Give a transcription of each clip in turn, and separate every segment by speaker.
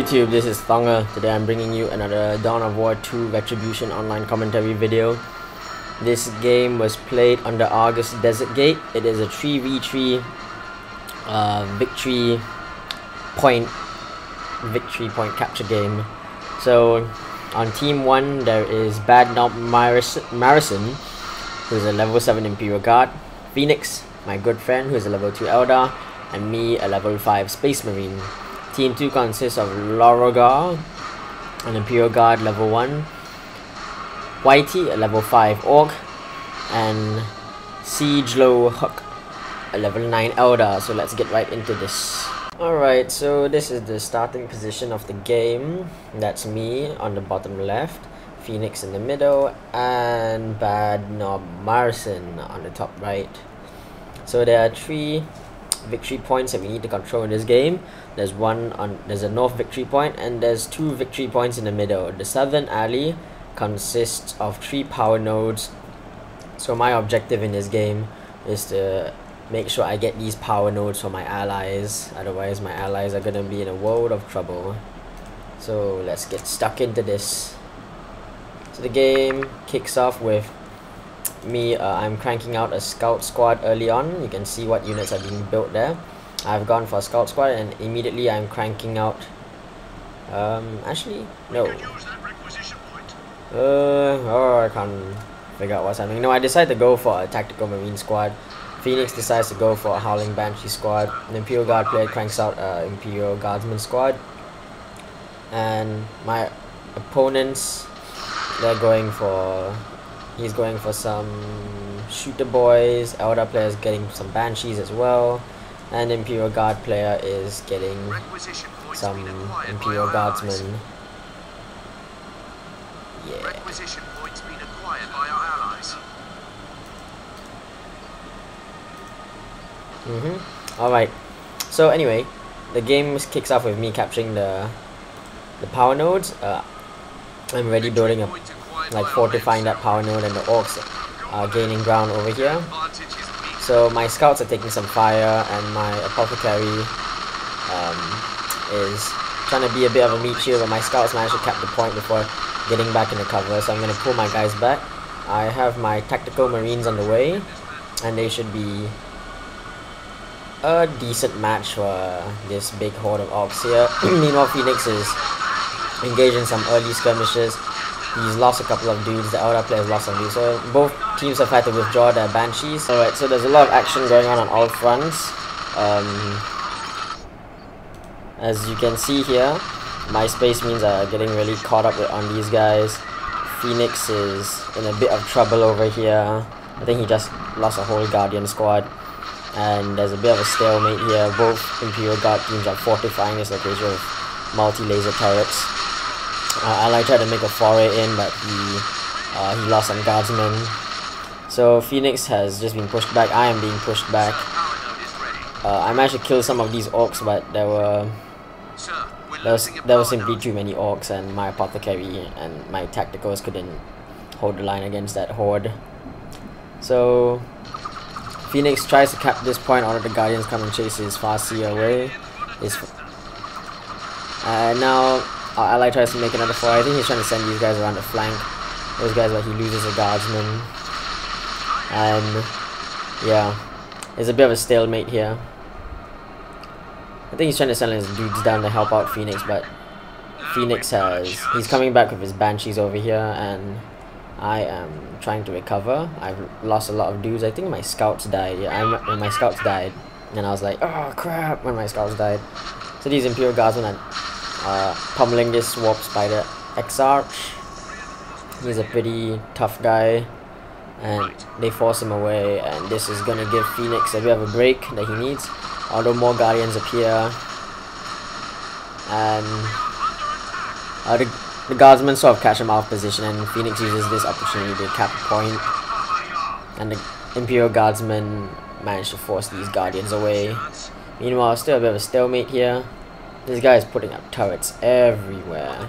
Speaker 1: YouTube, this is Thongger. Today I'm bringing you another Dawn of War 2 Retribution online commentary video. This game was played on the August Desert Gate. It is a 3v3 victory point capture game. So on team 1 there is Bad Knob Marison, who is a level 7 Imperial Guard, Phoenix, my good friend, who is a level 2 Eldar, and me, a level 5 Space Marine. Team 2 consists of Lorogar, an Imperial Guard level 1, Whitey, a level 5 Orc, and Siegelo Hook, a level 9 Eldar. So let's get right into this. Alright, so this is the starting position of the game. That's me on the bottom left, Phoenix in the middle, and Bad Knob Marison on the top right. So there are 3 victory points that we need to control in this game. There's a north victory point, and there's 2 victory points in the middle. The southern alley consists of 3 power nodes. So my objective in this game is to make sure I get these power nodes for my allies, otherwise my allies are gonna be in a world of trouble. So let's get stuck into this. So the game kicks off with me, I'm cranking out a scout squad early on. You can see what units are being built there. I've gone for a scout squad, and immediately I'm cranking out actually no, I can't figure out what's happening. No, I decided to go for a tactical marine squad. Phoenix decides to go for a howling banshee squad. The Imperial Guard player cranks out a Imperial Guardsman squad, and my opponents, he's going for some shooter boys. Eldar player is getting some banshees as well, and the Imperial Guard player is getting some Imperial Guardsmen. Yeah. Requisition points being acquired by our allies. Alright. So anyway, the game kicks off with me capturing the power nodes. I'm already building a fortifying that power node, and the orcs are gaining ground over here. So my scouts are taking some fire, and my apothecary is trying to be a bit of a meat shield, but my scouts managed to cap the point before getting back into cover. So I'm going to pull my guys back. I have my tactical marines on the way, and they should be a decent match for this big horde of orcs here. Meanwhile, Phoenix is engaged in some early skirmishes. He's lost a couple of dudes. The Eldar players lost some dudes. So both teams have had to withdraw their banshees. Alright, so there's a lot of action going on all fronts. As you can see here, my space marines are getting really caught up on these guys. Phoenix is in a bit of trouble over here. I think he just lost a whole Guardian squad. And there's a bit of a stalemate here. Both Imperial Guard teams are fortifying this location with multi-laser turrets. Ally tried to make a foray in, but he lost some guardsmen. So Phoenix has just been pushed back. I am being pushed back. I managed to kill some of these orcs, but there was simply too many orcs, and my apothecary and my tacticals couldn't hold the line against that horde. So Phoenix tries to cap this point. All of the Guardians come and chase his Farseer away. Now our ally tries to make another foray. I think he's trying to send these guys around the flank. Those guys, but he loses a guardsman. And yeah, there's a bit of a stalemate here. I think he's trying to send his dudes down to help out Phoenix, but he's coming back with his banshees over here, and I am trying to recover. I've lost a lot of dudes. I think my scouts died. Yeah, when my scouts died, and I was like, oh crap, when my scouts died. So these Imperial Guardsmen are pummeling this Warp Spider Exarch. He's a pretty tough guy, and they force him away, and this is gonna give Phoenix a bit of a break that he needs. Although more Guardians appear, and the Guardsmen sort of catch him out of position, and Phoenix uses this opportunity to cap a point, and the Imperial Guardsmen manage to force these Guardians away. Meanwhile, still a bit of a stalemate here. This guy is putting up turrets everywhere,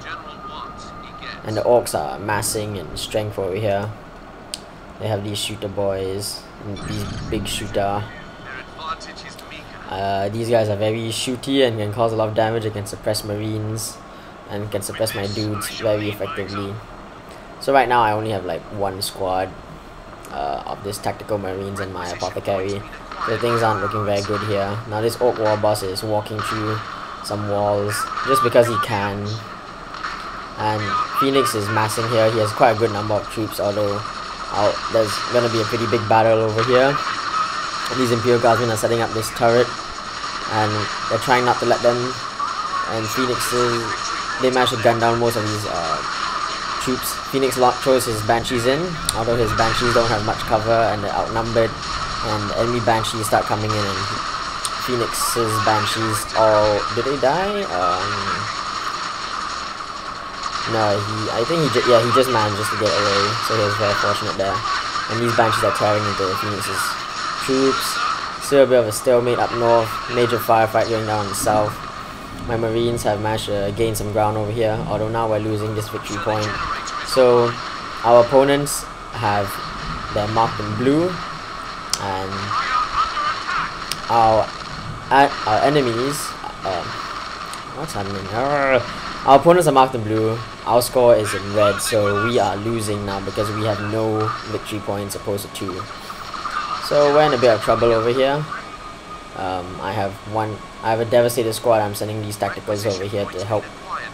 Speaker 1: and the orcs are massing in strength over here. They have these shooter boys, and these big shooter. These guys are very shooty and can cause a lot of damage against suppressed marines. and can suppress my dudes very effectively. So right now I only have like one squad of this tactical marines and my apothecary. So things aren't looking very good here. Now this orc war boss is walking through some walls just because he can. And Phoenix is massing here. He has quite a good number of troops, although there's gonna be a pretty big battle over here. These Imperial Guardsmen are setting up this turret, and they're trying not to let them. And they managed to gun down most of these troops. Phoenix throws his Banshees in, although his Banshees don't have much cover and they're outnumbered. And enemy Banshees start coming in, and Phoenix's Banshees all... Did they die? No, I think he just manages to get away, so he was very fortunate there. And these Banshees are tearing into Phoenix's troops. Still a bit of a stalemate up north, major firefight going down in the south. My Marines have managed to gain some ground over here, although now we're losing this victory point. So our opponents they're marked in blue, and our enemies, what's happening? Our opponents are marked in blue, our score is in red, so we are losing now because we have no victory points opposed to 2. So we're in a bit of trouble over here. I have a devastated squad. I'm sending these tacticals over here to help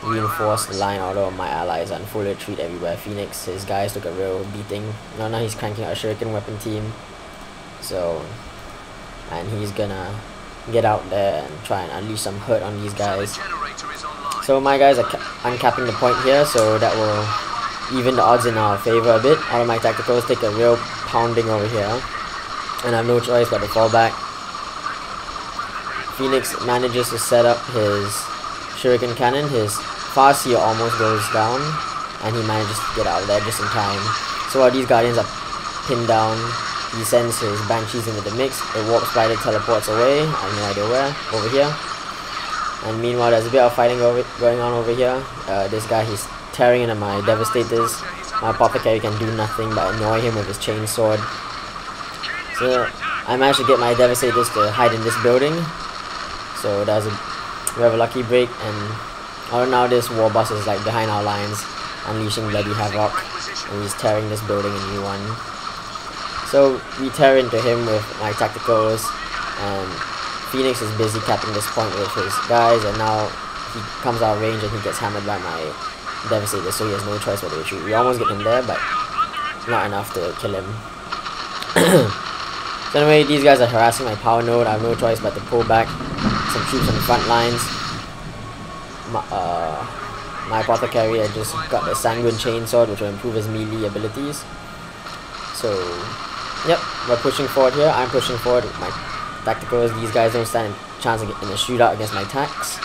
Speaker 1: reinforce the line, although my allies are in full retreat everywhere. Phoenix, his guys took a real beating. Now he's cranking out a shuriken weapon team. So, and he's gonna get out there and try and unleash some hurt on these guys. So my guys are uncapping the point here, so that will even the odds in our favor a bit. All of my tacticals take a real pounding over here, and I have no choice but to fall back. Phoenix manages to set up his shuriken cannon. His Farseer almost goes down, and he manages to get out of there just in time. So while these Guardians are pinned down, he sends his Banshees into the mix. A Warp Spider teleports away, I have no idea where, over here. And meanwhile there's a bit of fighting going on over here. This guy, he's tearing into my Devastators. My Apothecary can do nothing but annoy him with his chainsword. So I managed to get my Devastators to hide in this building. So we have a lucky break, and now this war boss is like behind our lines, unleashing bloody havoc, and he's tearing this building a new one. So we tear into him with my tacticals, and Phoenix is busy capping this point with his guys, and now he comes out of range and he gets hammered by my Devastators, so he has no choice but to retreat. We almost get him there, but not enough to kill him. So anyway, these guys are harassing my power node. I have no choice but to pull back some troops on the front lines. My Apothecary, I just got the Sanguine Chainsword, which will improve his melee abilities. So, yep, we're pushing forward here. I'm pushing forward with my tacticals. These guys don't stand a chance in a shootout against my tanks.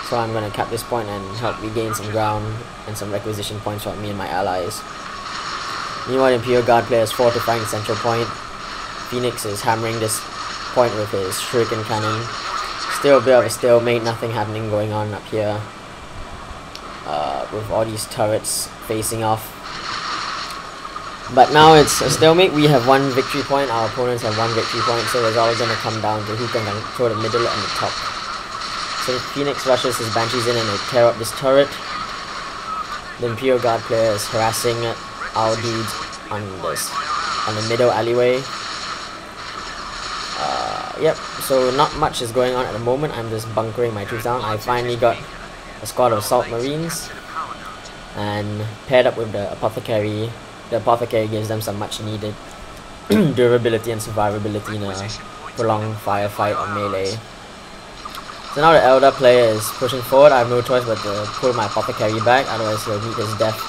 Speaker 1: So I'm going to cap this point and help regain some ground and some requisition points for me and my allies. Meanwhile, the Imperial Guard player is fortifying the central point. Phoenix is hammering this point with his shuriken cannon. Still a bit of a stalemate, nothing happening going on up here. With all these turrets facing off. But now it's a stalemate. We have one victory point, our opponents have one victory point, so it's all going to come down to who can control the middle and the top. So Phoenix rushes his Banshees in and they tear up this turret. The Imperial Guard player is harassing our dudes on the middle alleyway. Yep, so not much is going on at the moment. I'm just bunkering my troops down. I finally got a squad of Assault Marines, and paired up with the Apothecary. The Apothecary gives them some much needed durability and survivability in a prolonged firefight or melee. So now the Elder player is pushing forward. I have no choice but to pull my Apothecary back, otherwise he'll meet his death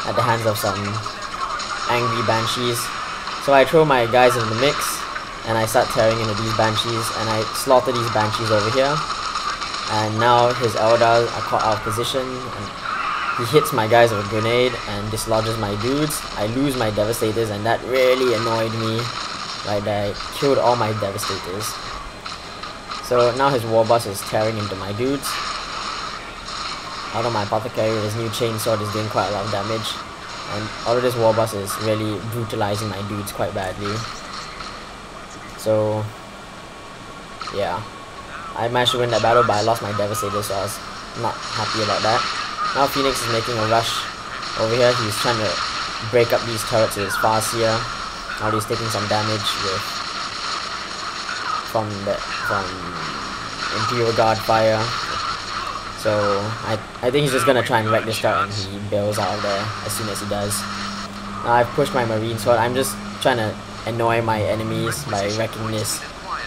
Speaker 1: at the hands of some angry Banshees. So I throw my guys in the mix, and I start tearing into these Banshees, and I slaughter these Banshees over here. And now his Eldar are caught out of position, and he hits my guys with a grenade and dislodges my dudes. I lose my Devastators, and that really annoyed me. Like, I killed all my Devastators. So now his war boss is tearing into my dudes. Although my Apothecary with his new chainsword is doing quite a lot of damage. And although this war boss is really brutalizing my dudes quite badly. So, yeah. I managed to win that battle, but I lost my Devastator, so I was not happy about that. Now Phoenix is making a rush over here. He's trying to break up these turrets with his fast here. Now he's taking some damage from Imperial Guard fire. So I think he's just gonna try and wreck this turret, and he bails out of there as soon as he does. Now I've pushed my marine sword. I'm just trying to annoy my enemies by wrecking this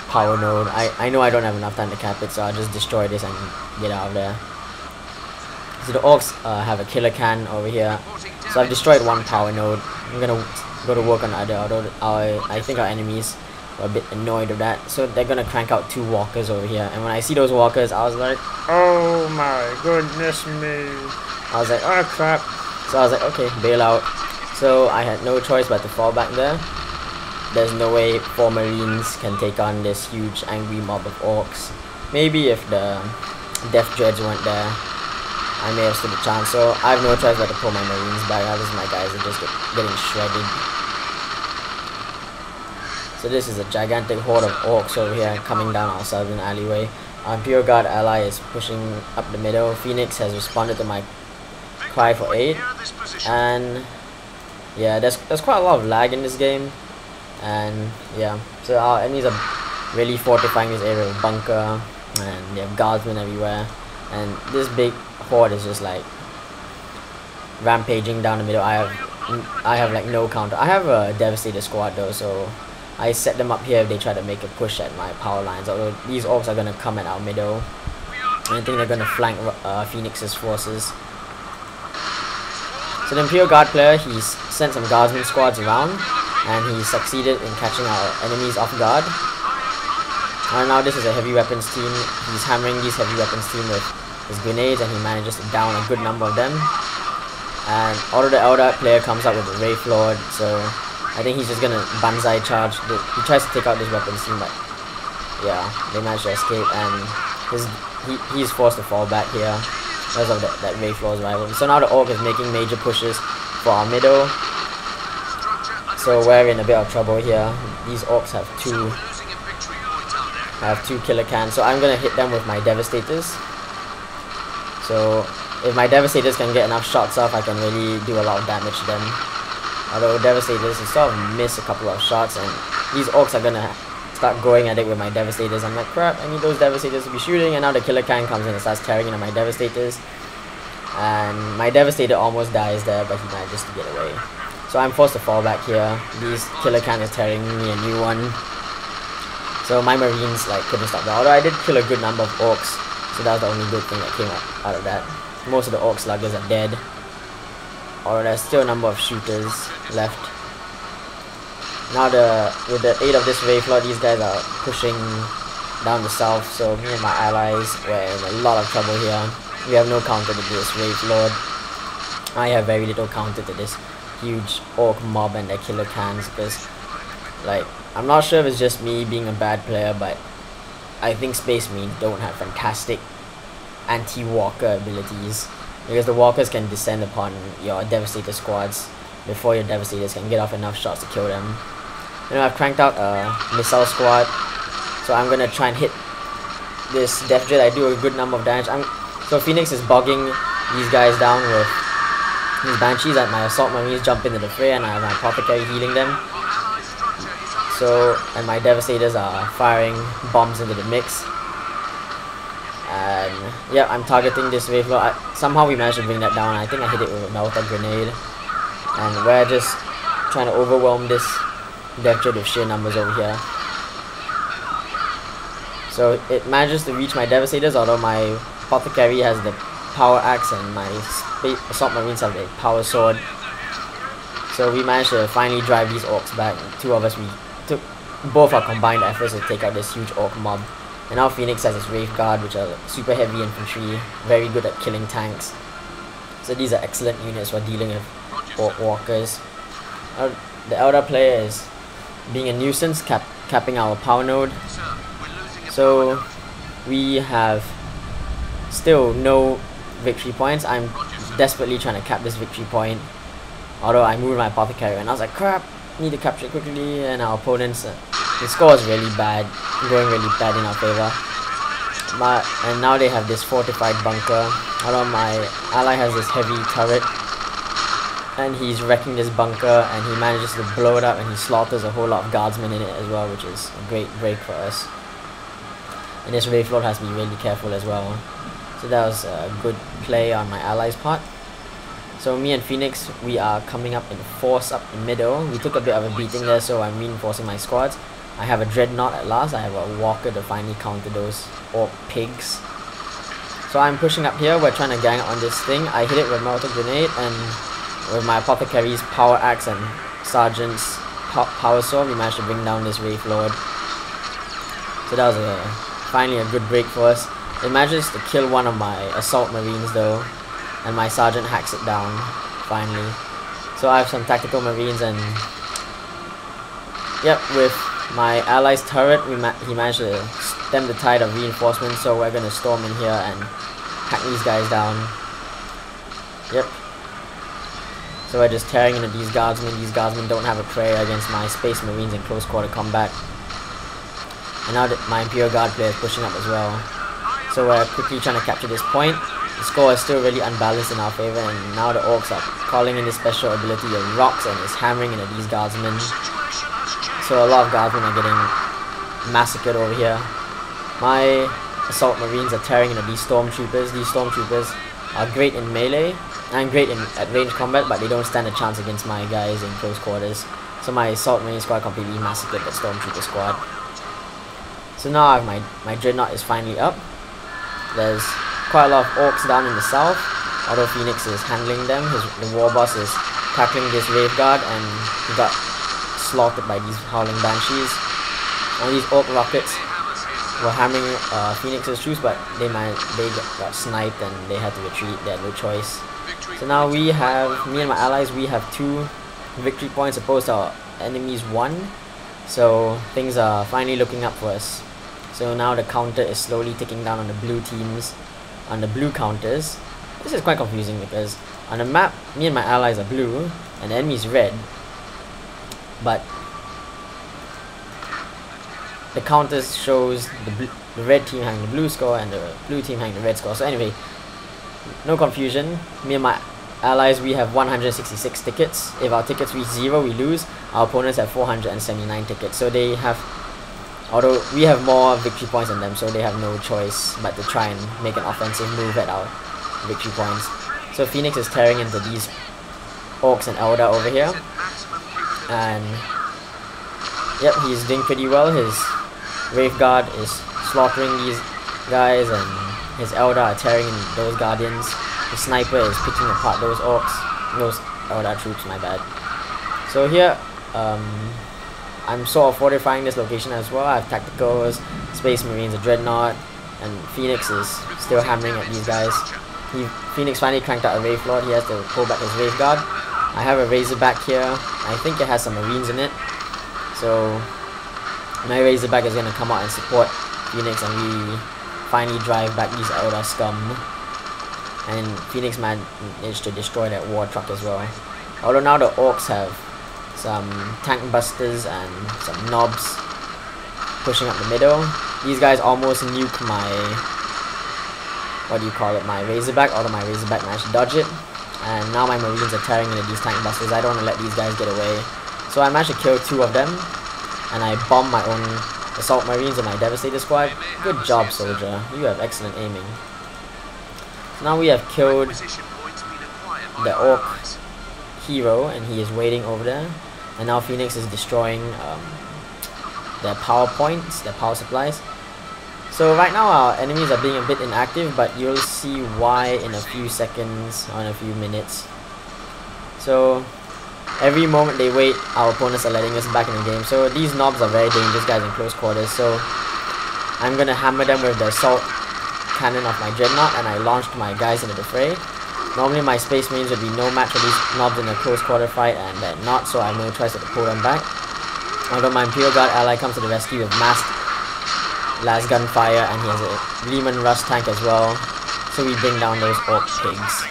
Speaker 1: power node. I know I don't have enough time to cap it, so I'll just destroy this and get out of there. So the orcs have a killer cannon over here. So I've destroyed one power node. I'm gonna go to work on the other, although I think our enemies were a bit annoyed with that. So they're gonna crank out 2 walkers over here. And when I see those walkers, I was like, oh my goodness me. I was like, oh crap. So I was like, okay, bail out. So I had no choice but to fall back there. There's no way 4 marines can take on this huge angry mob of orcs. Maybe if the death dreads weren't there, I may have stood a chance. So I have no choice but to pull my marines back. Others my guys are just getting shredded. So this is a gigantic horde of orcs over here coming down our southern alleyway. Our Imperial Guard ally is pushing up the middle. Phoenix has responded to my cry for aid. And yeah, there's quite a lot of lag in this game. And yeah, so our enemies are really fortifying this area with bunker, and they have guardsmen everywhere. And this big horde is just like rampaging down the middle. I have like no counter. I have a Devastator squad though, so I set them up here if they try to make a push at my power lines. Although these orcs are gonna come at our middle, and I think they're gonna flank Phoenix's forces. So the Imperial Guard player, he's sent some guardsman squads around, and he succeeded in catching our enemies off guard. And now this is a heavy weapons team. He's hammering these heavy weapons team with his grenades, and he manages to down a good number of them. And although the Elder player comes up with a Wraith Lord, so I think he's just gonna banzai charge. He tries to take out this weapons team, but yeah, they manage to escape, and he's forced to fall back here because of that Wraith Lord's rival. So now the orc is making major pushes for our middle. So we're in a bit of trouble here. These orcs have two killer cans, so I'm gonna hit them with my Devastators. So if my Devastators can get enough shots off, I can really do a lot of damage to them. Although Devastators sort of miss a couple of shots, and these orcs are gonna start going at it with my Devastators. I'm like, crap, I need those Devastators to be shooting, and now the killer can comes in and starts tearing into my Devastators. And my Devastator almost dies there, but he manages to get away. So I'm forced to fall back here. These killer cans are tearing me a new one. So my marines like couldn't stop that. Although I did kill a good number of orcs, so that was the only good thing that came out of that. Most of the orc sluggers are dead. Or there's still a number of shooters left. Now with the aid of this Wraith Lord, these guys are pushing down the south, so me and my allies were in a lot of trouble here. We have no counter to this Wraith Lord. I have very little counter to this huge orc mob and their killer cans, because like, I'm not sure if it's just me being a bad player, but I think Space Marines don't have fantastic anti-walker abilities, because the walkers can descend upon your Devastator squads before your Devastators can get off enough shots to kill them. You know, I've cranked out a missile squad, so I'm gonna try and hit this Death Dread. I do a good number of damage. So Phoenix is bogging these guys down with his Banshees, and my Assault Marines jump into the fray, and I have my Apothecary healing them. So, and my Devastators are firing bombs into the mix. And yeah, I'm targeting this Wraith Lord. Somehow we managed to bring that down. I think I hit it with a Melter Grenade. And we're just trying to overwhelm this Death Dread with sheer numbers over here. So it manages to reach my Devastators, although my Apothecary has the Power Axe and my Assault Marines have the Power Sword. So we managed to finally drive these orcs back. Two of us, we took both our combined efforts to take out this huge orc mob. And now Phoenix has his Wraith Guard, which are super heavy infantry, very good at killing tanks. So these are excellent units for dealing with orc walkers. The Elder player is being a nuisance, capping our power node. So we have still no victory points. I'm desperately trying to cap this victory point, although I moved my Apothecary, and I was like, crap, need to capture it quickly. And our opponents, the score is really bad, going really bad in our favor. And now they have this fortified bunker, Although my ally has this heavy turret, and he's wrecking this bunker, and he manages to blow it up, and he slaughters a whole lot of guardsmen in it as well, which is a great break for us. And this Wraith Lord has to be really careful as well. So that was a good play on my ally's part. So me and Phoenix, we are coming up in force up the middle. We took a bit of a beating there, so I'm reinforcing my squads. I have a Dreadnought at last. I have a Walker to finally counter those Orc pigs. So I'm pushing up here. We're trying to gang on this thing. I hit it with Melter Grenade, and with my Apothecary's Power Axe and Sergeant's Power Sword, we managed to bring down this Wraith Lord. So that was finally a good break for us. It manages to kill one of my Assault Marines though, and my Sergeant hacks it down, finally. So I have some Tactical Marines, and yep, with my ally's turret, he managed to stem the tide of reinforcements, so we're gonna storm in here and hack these guys down. Yep. So we're just tearing into these guardsmen. These guardsmen don't have a prayer against my Space Marines in close quarter combat. And now that my Imperial Guard player is pushing up as well. So we're quickly trying to capture this point. The score is still really unbalanced in our favor, and now the Orcs are calling in this special ability of rocks and is hammering into these guardsmen. So a lot of guardsmen are getting massacred over here. My Assault Marines are tearing into these Stormtroopers. These Stormtroopers are great in melee and great at range combat, but they don't stand a chance against my guys in close quarters. So my Assault Marine squad completely massacred that Stormtrooper squad. So now I have my Dreadnought is finally up. There's quite a lot of Orcs down in the south, although Phoenix is handling them. The War Boss is tackling this Wraith Guard, and he got slaughtered by these Howling Banshees. All these Orc rockets were hammering Phoenix's troops, but they got sniped and they had to retreat. They had no choice. So now me and my allies, we have 2 victory points opposed to our enemies 1. So things are finally looking up for us. So now the counter is slowly ticking down on the blue teams, on the blue counters. This is quite confusing because on the map, me and my allies are blue and the enemy is red, but the counters shows the red team having the blue score and the blue team having the red score. So anyway, no confusion. Me and my allies, we have 166 tickets. If our tickets reach 0, we lose. Our opponents have 479 tickets. So they have, although we have more victory points than them, so they have no choice but to try and make an offensive move at our victory points. So Phoenix is tearing into these Orcs and Eldar over here, and yep, he's doing pretty well. His Wraith Guard is slaughtering these guys, and his Eldar are tearing in those Guardians. The Sniper is picking apart those Orcs, those Eldar troops, my bad. So here, I'm sort of fortifying this location as well. I have Tacticals, Space Marines, a Dreadnought, and Phoenix is still hammering at these guys. Phoenix finally cranked out a Wraith Lord. He has to pull back his Wraith Guard. I have a Razorback here. I think it has some Marines in it. So my Razorback is going to come out and support Phoenix, and we finally drive back these Eldar scum. And Phoenix managed to destroy that war truck as well. Although now the Orcs have some tank busters and some knobs pushing up the middle. These guys almost nuke my, my Razorback, although my Razorback managed to dodge it. And now my Marines are tearing into these tank busters. I don't want to let these guys get away. So I managed to kill 2 of them, and I bombed my own Assault Marines and my Devastator squad. Good job, soldier. You have excellent aiming. So now we have killed the Orc hero, and he is waiting over there. And now Phoenix is destroying their power points, their power supplies. So right now our enemies are being a bit inactive, but you'll see why in a few seconds or in a few minutes. So every moment they wait, our opponents are letting us back in the game. So these knobs are very dangerous guys in close quarters. So I'm gonna hammer them with the assault cannon of my Dreadnought, and I launched my guys into the fray. Normally my Space Marines would be no match for these knobs in a close quarter fight, and they're not, so I have no choice but to pull them back. Although my Imperial Guard ally comes to the rescue with masked las gunfire, and he has a Leman Rust tank as well, so we bring down those Orc pigs.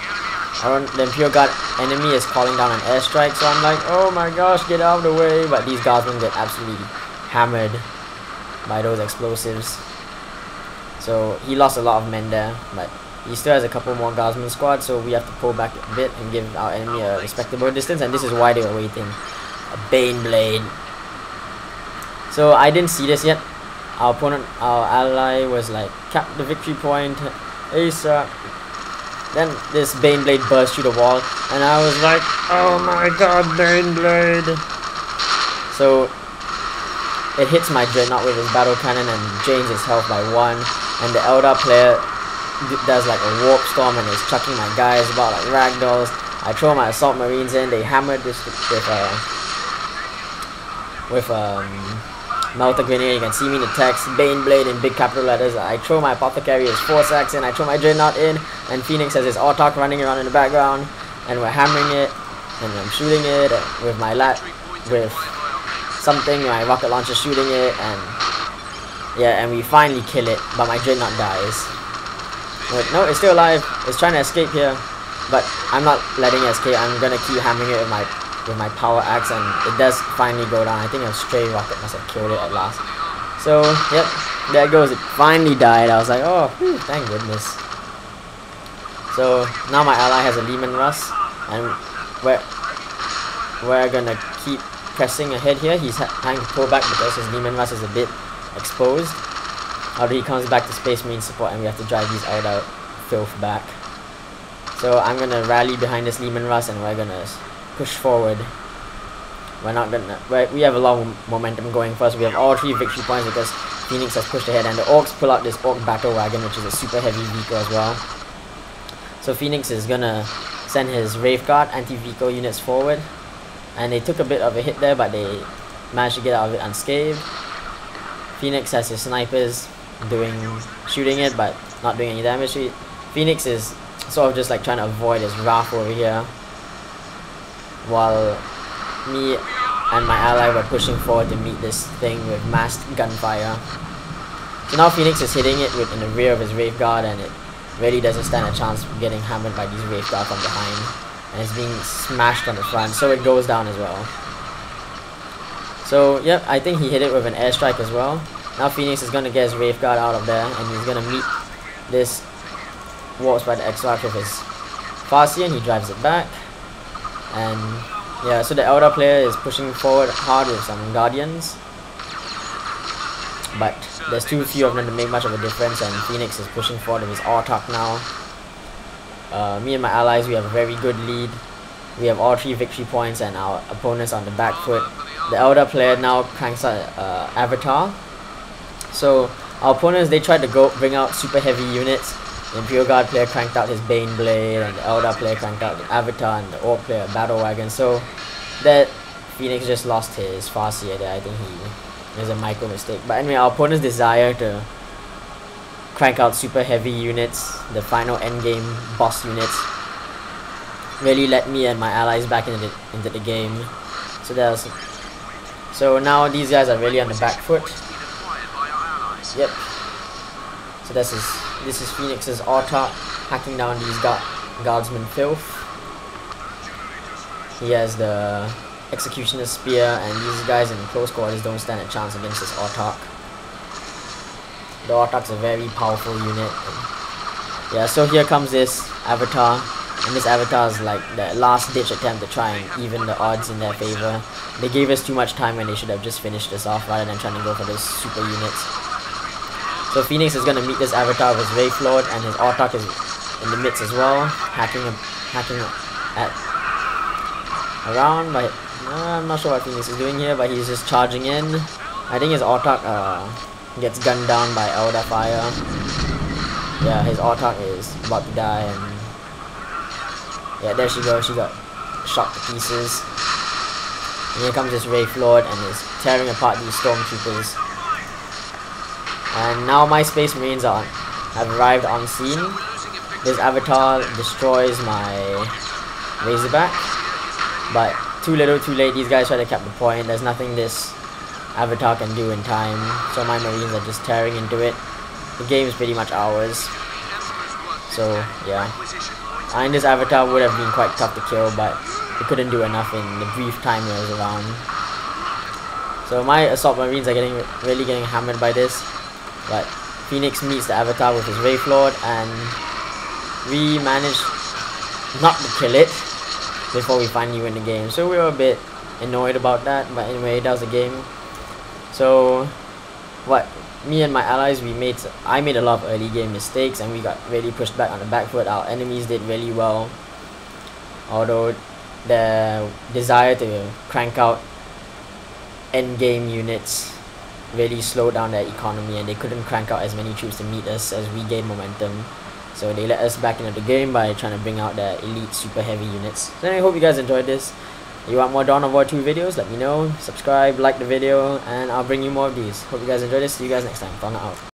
Speaker 1: The Imperial Guard enemy is calling down an airstrike, so I'm like, oh my gosh, get out of the way, but these guardsmen get absolutely hammered by those explosives. So he lost a lot of men there, but he still has a couple more guardsman squads, so we have to pull back a bit and give our enemy a respectable distance, and this is why they were waiting. A Bane Blade. So I didn't see this yet. Our opponent, our ally was like, cap the victory point, ASAP. Then this Bane Blade burst through the wall, and I was like, oh my god, Bane Blade! So it hits my Dreadnought with his battle cannon and drains his health by 1, and the Eldar player does like a warp storm and is chucking my guys about like ragdolls. I throw my assault marines in, they hammered this with melter grenade. You can see me in the text, Bane Blade in big capital letters. I throw my apothecary, his force axe in, I throw my Dreadnought in, and Phoenix has his Autarch running around in the background, and we're hammering it, and I'm shooting it with my with something, my rocket launcher shooting it, and yeah, and we finally kill it, but my Dreadnought dies. Wait, no, it's still alive. It's trying to escape here, but I'm not letting it escape. I'm gonna keep hammering it with my power axe, and it does finally go down. I think a stray rocket must have killed it at last. So, yep, there it goes. It finally died. I was like, oh, whew, thank goodness. So now my ally has a Lehman Russ, and we're gonna keep pressing ahead here. He's trying to pull back because his Lehman Russ is a bit exposed. After he comes back to Space Marine support, and we have to drive these out filth back. So I'm gonna rally behind this Lehman Russ, and we're gonna push forward. We have a lot of momentum going for us. We have all 3 victory points because Phoenix has pushed ahead, and the Orcs pull out this Orc Battle Wagon, which is a super heavy vehicle as well. So Phoenix is gonna send his Wraith Guard anti-vehicle units forward, and they took a bit of a hit there, but they managed to get out of it unscathed. Phoenix has his snipers shooting it, but not doing any damage to it. Phoenix is sort of just like trying to avoid his wrath over here, while me and my ally were pushing forward to meet this thing with massed gunfire. So now Phoenix is hitting it in the rear of his Wraith Guard, and it really doesn't stand a chance of getting hammered by these Wraith Guard from behind, and it's being smashed on the front, so it goes down as well. So yep, I think he hit it with an airstrike as well. Now Phoenix is gonna get his Wraith Guard out of there, and he's gonna meet this Warp Spider Exarch with his Farsi, and he drives it back. And yeah, so the Eldar player is pushing forward hard with some Guardians, but there's too few of them to make much of a difference, and Phoenix is pushing forward with his Autarch now. Me and my allies, we have a very good lead. We have all 3 victory points, and our opponents on the back foot. The Eldar player now cranks out Avatar. So our opponents, they tried to bring out super heavy units. The Imperial Guard player cranked out his Bane Blade, and the Eldar player cranked out the Avatar, and the Orc player Battle Wagon. So that Phoenix just lost his Farsi there. I think it was a micro mistake. But anyway, our opponent's desire to crank out super heavy units, the final endgame boss units, really let me and my allies back into the game. So now these guys are really on the back foot. Yep. So this is Phoenix's Autarch hacking down these guardsmen filth. He has the Executioner's Spear, and these guys in close quarters don't stand a chance against this Autarch. The Autarch's a very powerful unit. Yeah, so here comes this Avatar, and this Avatar is like the last ditch attempt to try and even the odds in their favor. They gave us too much time when they should have just finished this off rather than trying to go for those super units. So Phoenix is going to meet this Avatar with his Wraith Lord, and his Autarch is in the midst as well, hacking around. But I'm not sure what Phoenix is doing here, but he's just charging in. I think his Autarch gets gunned down by Eldar fire. Yeah, his Autarch is about to die, and yeah, there she goes. She got shot to pieces. And here comes this Wraith Lord, and is tearing apart these Stormtroopers. And now my Space Marines have arrived on scene. This Avatar destroys my Razorback, but too little too late. These guys try to cap the point. There's nothing this Avatar can do in time, so my Marines are just tearing into it. The game is pretty much ours. So yeah, and this Avatar would have been quite tough to kill, but we couldn't do enough in the brief time it was around. So my Assault Marines are really getting hammered by this. But Phoenix meets the Avatar with his Wraith Lord, and we managed not to kill it before we finally win the game. So we were a bit annoyed about that, but anyway, that was the game. So what me and my allies, I made a lot of early game mistakes and we got really pushed back on the back foot. Our enemies did really well, although the desire to crank out end game units really slowed down their economy, and they couldn't crank out as many troops to meet us as we gained momentum. So they let us back into the game by trying to bring out their elite super heavy units. So I hope you guys enjoyed this. If you want more Dawn of War 2 videos, let me know. Subscribe, like the video, and I'll bring you more of these. Hope you guys enjoyed this. See you guys next time. Thongger out.